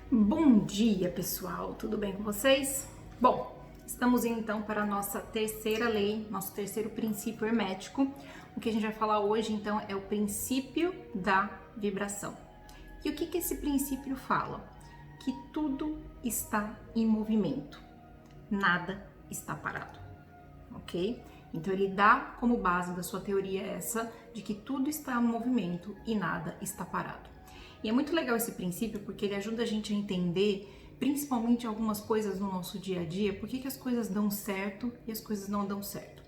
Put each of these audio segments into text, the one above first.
Bom dia, pessoal! Tudo bem com vocês? Bom, estamos indo então para a nossa terceira lei, nosso terceiro princípio hermético. O que a gente vai falar hoje, então, é o princípio da vibração. E o que esse princípio fala? Que tudo está em movimento, nada está parado, ok? Então ele dá como base da sua teoria essa de que tudo está em movimento e nada está parado. E é muito legal esse princípio porque ele ajuda a gente a entender, principalmente algumas coisas no nosso dia a dia, por que as coisas dão certo e as coisas não dão certo.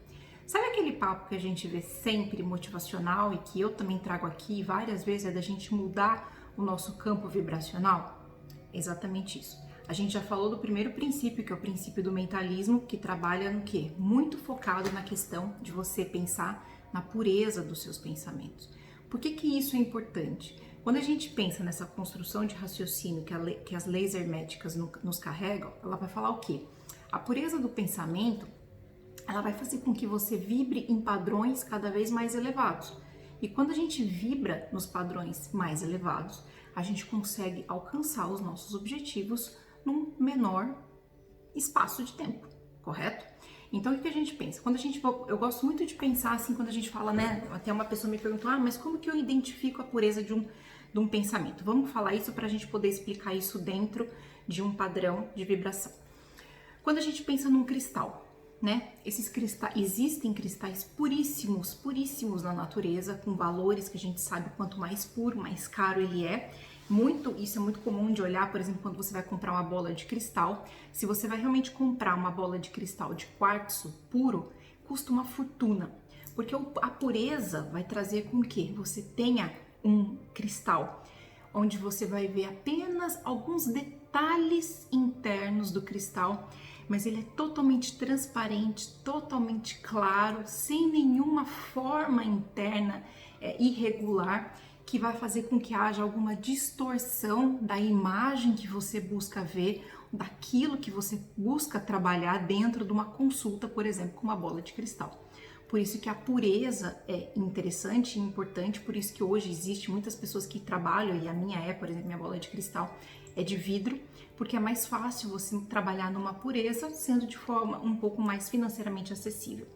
Sabe aquele papo que a gente vê sempre motivacional e que eu também trago aqui várias vezes, é da gente mudar o nosso campo vibracional? É exatamente isso. A gente já falou do primeiro princípio, que é o princípio do mentalismo, que trabalha no quê? Muito focado na questão de você pensar na pureza dos seus pensamentos. Por que isso é importante? Quando a gente pensa nessa construção de raciocínio que as leis herméticas nos carregam, ela vai falar o quê? A pureza do pensamento, ela vai fazer com que você vibre em padrões cada vez mais elevados. E quando a gente vibra nos padrões mais elevados, a gente consegue alcançar os nossos objetivos num menor espaço de tempo, correto? Então o que a gente pensa? Eu gosto muito de pensar assim, quando a gente fala, né? Até uma pessoa me perguntou, mas como que eu identifico a pureza de um pensamento? Vamos falar isso para a gente poder explicar isso dentro de um padrão de vibração. Quando a gente pensa num cristal, né? Existem cristais puríssimos, puríssimos na natureza, com valores que a gente sabe quanto mais puro, mais caro ele é. Isso é muito comum de olhar, por exemplo, quando você vai comprar uma bola de cristal. Se você vai realmente comprar uma bola de cristal de quartzo puro, custa uma fortuna, porque a pureza vai trazer com que você tenha um cristal, onde você vai ver apenas alguns detalhes internos do cristal, mas ele é totalmente transparente, totalmente claro, sem nenhuma forma interna irregular, que vai fazer com que haja alguma distorção da imagem que você busca ver, daquilo que você busca trabalhar dentro de uma consulta, por exemplo, com uma bola de cristal. Por isso que a pureza é interessante e importante, por isso que hoje existe muitas pessoas que trabalham, e a minha por exemplo, minha bola de cristal é de vidro, porque é mais fácil você trabalhar numa pureza, sendo de forma um pouco mais financeiramente acessível.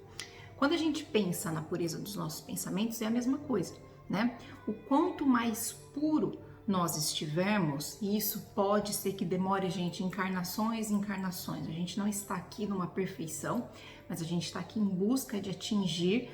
Quando a gente pensa na pureza dos nossos pensamentos, é a mesma coisa, né? O quanto mais puro nós estivermos, e isso pode ser que demore, gente, encarnações e encarnações. A gente não está aqui numa perfeição, mas a gente está aqui em busca de atingir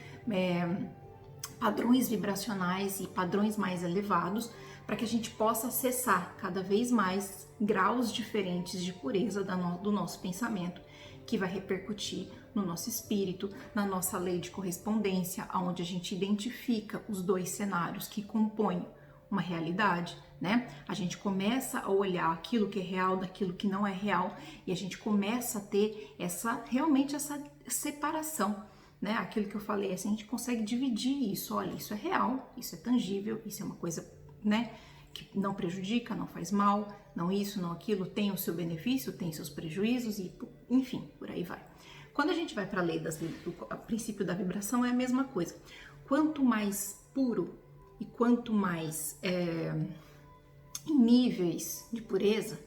padrões vibracionais e padrões mais elevados, para que a gente possa acessar cada vez mais graus diferentes de pureza do nosso pensamento, que vai repercutir no nosso espírito, na nossa lei de correspondência, onde a gente identifica os dois cenários que compõem uma realidade, né? A gente começa a olhar aquilo que é real daquilo que não é real, e a gente começa a ter realmente essa separação, né? Aquilo que eu falei, assim, a gente consegue dividir isso. Olha, isso é real, isso é tangível, isso é uma coisa, né, que não prejudica, não faz mal, não isso, não aquilo, tem o seu benefício, tem seus prejuízos, e enfim, por aí vai. Quando a gente vai para a lei do princípio da vibração, é a mesma coisa. Quanto mais puro e quanto mais em níveis de pureza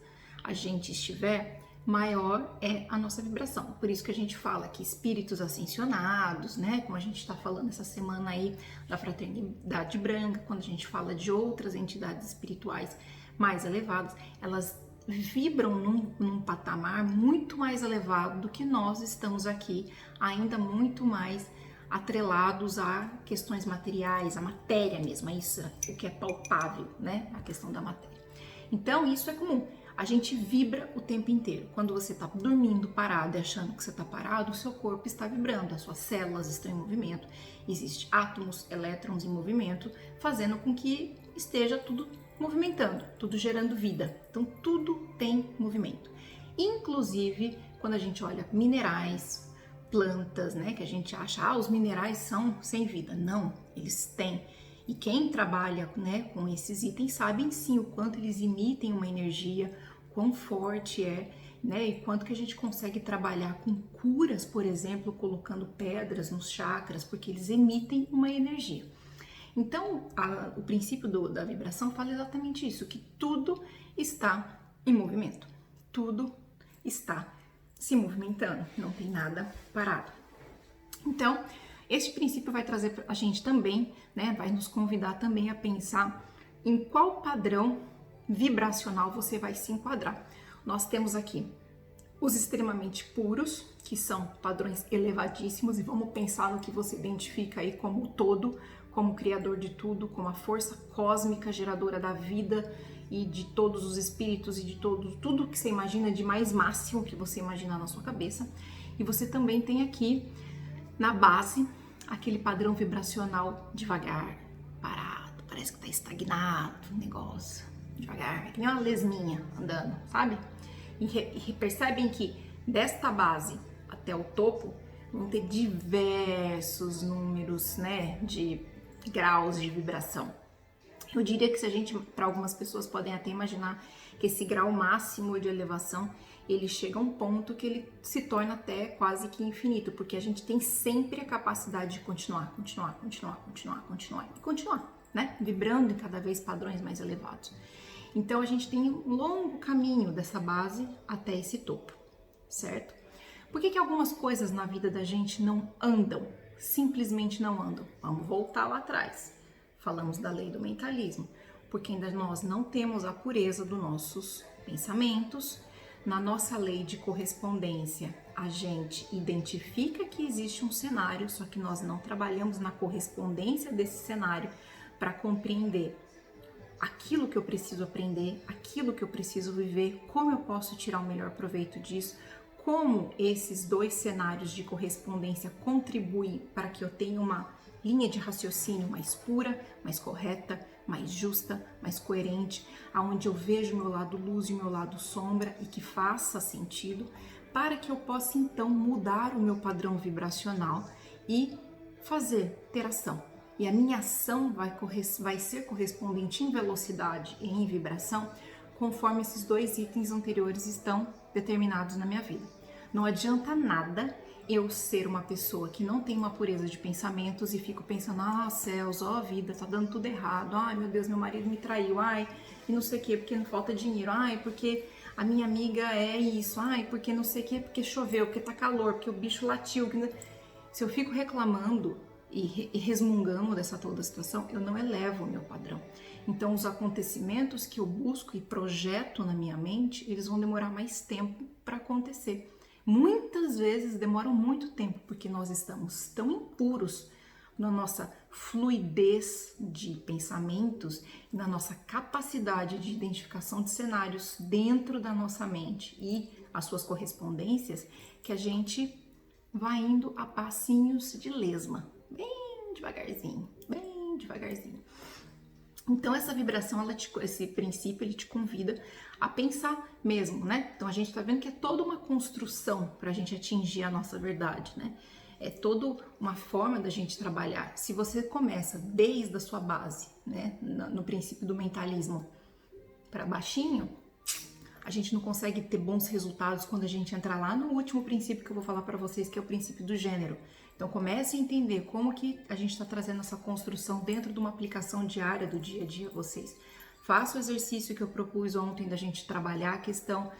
a gente estiver, maior é a nossa vibração. Por isso que a gente fala que espíritos ascensionados, né, como a gente está falando essa semana aí da fraternidade branca, quando a gente fala de outras entidades espirituais mais elevadas, elas vibram num patamar muito mais elevado do que nós estamos aqui, ainda muito mais atrelados a questões materiais, a matéria mesmo, isso, o que é palpável, né, a questão da matéria. Então isso é comum. A gente vibra o tempo inteiro. Quando você está dormindo parado e achando que você está parado, o seu corpo está vibrando, as suas células estão em movimento. Existem átomos, elétrons em movimento, fazendo com que esteja tudo movimentando, tudo gerando vida. Então tudo tem movimento. Inclusive, quando a gente olha minerais, plantas, né, que a gente acha, os minerais são sem vida. Não, eles têm. E quem trabalha, né, com esses itens sabem sim o quanto eles emitem uma energia, quão forte é, né, e quanto que a gente consegue trabalhar com curas, por exemplo, colocando pedras nos chakras, porque eles emitem uma energia. Então, o princípio da vibração fala exatamente isso, que tudo está em movimento. Tudo está se movimentando, não tem nada parado. Então, este princípio vai trazer a gente também, né, vai nos convidar também a pensar em qual padrão vibracional você vai se enquadrar. Nós temos aqui os extremamente puros, que são padrões elevadíssimos, e vamos pensar no que você identifica aí como o todo, como o criador de tudo, como a força cósmica geradora da vida e de todos os espíritos e de tudo que você imagina de mais máximo que você imaginar na sua cabeça. E você também tem aqui na base aquele padrão vibracional devagar, parado, parece que tá estagnado o negócio, devagar, é que nem uma lesminha andando, sabe? E percebem que desta base até o topo vão ter diversos números, né, de graus de vibração. Eu diria que se a gente, para algumas pessoas podem até imaginar que esse grau máximo de elevação, ele chega a um ponto que ele se torna até quase que infinito, porque a gente tem sempre a capacidade de continuar, né? Vibrando em cada vez padrões mais elevados. Então a gente tem um longo caminho dessa base até esse topo, certo? Por que algumas coisas na vida da gente não andam? Simplesmente não andam. Vamos voltar lá atrás. Falamos da lei do mentalismo, porque ainda nós não temos a pureza dos nossos pensamentos. Na nossa lei de correspondência, a gente identifica que existe um cenário, só que nós não trabalhamos na correspondência desse cenário para compreender aquilo que eu preciso aprender, aquilo que eu preciso viver, como eu posso tirar o melhor proveito disso, como esses dois cenários de correspondência contribuem para que eu tenha uma linha de raciocínio mais pura, mais correta, mais justa, mais coerente, aonde eu vejo o meu lado luz e o meu lado sombra e que faça sentido, para que eu possa então mudar o meu padrão vibracional e ter ação. E a minha ação vai ser correspondente em velocidade e em vibração conforme esses dois itens anteriores estão determinados na minha vida. Não adianta nada eu ser uma pessoa que não tem uma pureza de pensamentos e fico pensando, céus, vida, tá dando tudo errado, ai meu Deus, meu marido me traiu, ai, e não sei o que, porque não falta dinheiro, ai, porque a minha amiga é isso, ai, porque não sei o que, porque choveu, porque tá calor, porque o bicho latiu. Se eu fico reclamando e resmungando dessa toda situação, eu não elevo o meu padrão. Então, os acontecimentos que eu busco e projeto na minha mente, eles vão demorar mais tempo para acontecer. Muitas vezes demoram muito tempo, porque nós estamos tão impuros na nossa fluidez de pensamentos, na nossa capacidade de identificação de cenários dentro da nossa mente e as suas correspondências, que a gente vai indo a passinhos de lesma, bem devagarzinho, bem devagarzinho. Então essa vibração, esse princípio, ele te convida a pensar mesmo, né? Então a gente tá vendo que é toda uma construção para a gente atingir a nossa verdade, né? É toda uma forma da gente trabalhar. Se você começa desde a sua base, né, no princípio do mentalismo para baixinho, a gente não consegue ter bons resultados quando a gente entrar lá no último princípio que eu vou falar para vocês, que é o princípio do gênero. Então comece a entender como que a gente está trazendo essa construção dentro de uma aplicação diária do dia a dia a vocês. Faça o exercício que eu propus ontem da gente trabalhar a questão,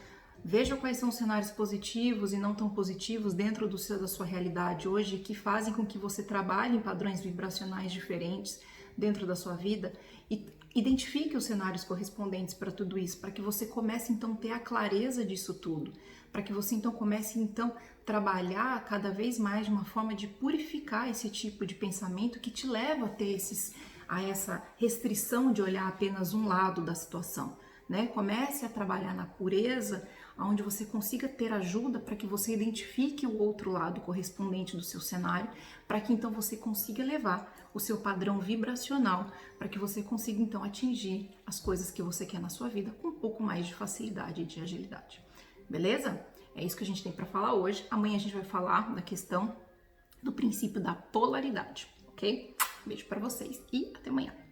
veja quais são os cenários positivos e não tão positivos dentro da sua realidade hoje, que fazem com que você trabalhe em padrões vibracionais diferentes dentro da sua vida e identifique os cenários correspondentes para tudo isso, para que você comece então a ter a clareza disso tudo, para que você então comece então a trabalhar cada vez mais de uma forma de purificar esse tipo de pensamento que te leva a ter essa restrição de olhar apenas um lado da situação, né? Comece a trabalhar na pureza, onde você consiga ter ajuda para que você identifique o outro lado correspondente do seu cenário, para que então você consiga elevar o seu padrão vibracional, para que você consiga então atingir as coisas que você quer na sua vida com um pouco mais de facilidade e de agilidade. Beleza? É isso que a gente tem para falar hoje. Amanhã a gente vai falar da questão do princípio da polaridade, ok? Beijo para vocês e até amanhã.